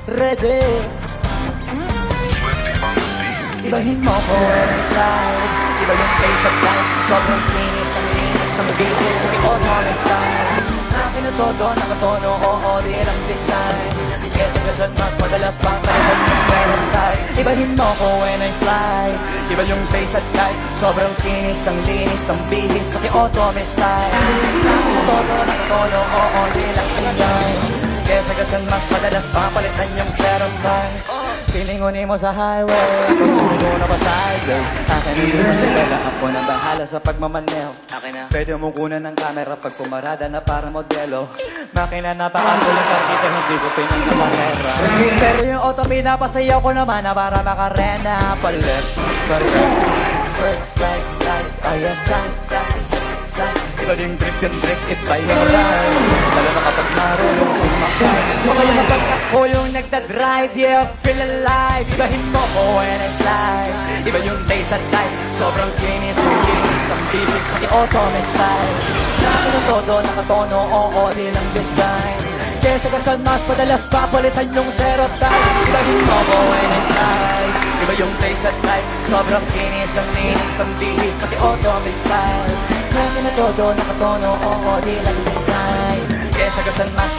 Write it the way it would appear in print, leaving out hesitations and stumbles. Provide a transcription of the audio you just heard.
ready. Ibahin mo ko when I slide. Iba yung pace of life. Sobrang kinis ang linis ng bihis. Pati auto style. Akin na todo, nakatono, oo, di lang design. Yes, at mas madalas pang palitan yung setup type. Ibahin mo ko when I slide. Iba yung pace at life. Sobrang kinis ang linis ng bihis. Pati auto style. Akin na todo, nakatono, oo, di lang design. Yes, mas madalas pang palitan yung setup type. Pilingunin mo sa highway, kung na pa sideways. Akin ang pinagdala, ako na bahala sa pagmamaneho. Pwede mo kunan ng camera pag pumarada na para modelo. Makina napakagulat ang kita, hindi ko pinagkakarera. Pero yung auto pinapasayaw ko naman na para makarena. Palit, first slide, kaya side. Iba din trip yung trick, it by the ride. Lalo na kapag marunong sumakay. Kaya kapag ako yung nagdadrive, yeah, feel alive. Ibahin mo ko when I slide. Iba yung days at life. Sobrang kinis, ang kinis ng bibis, pati auto may style. Nakita na todo, nakatono, oo, di lang design. Kesa kasal mas padalas papalitan yung serotype. Ibahin mo ko when I slide. Iba yung days at life. Sobrang kinis, ang linis ng bibis, pati auto may style. Nakita na todo, nakatono, oo, di lang design. Kesa kasal mas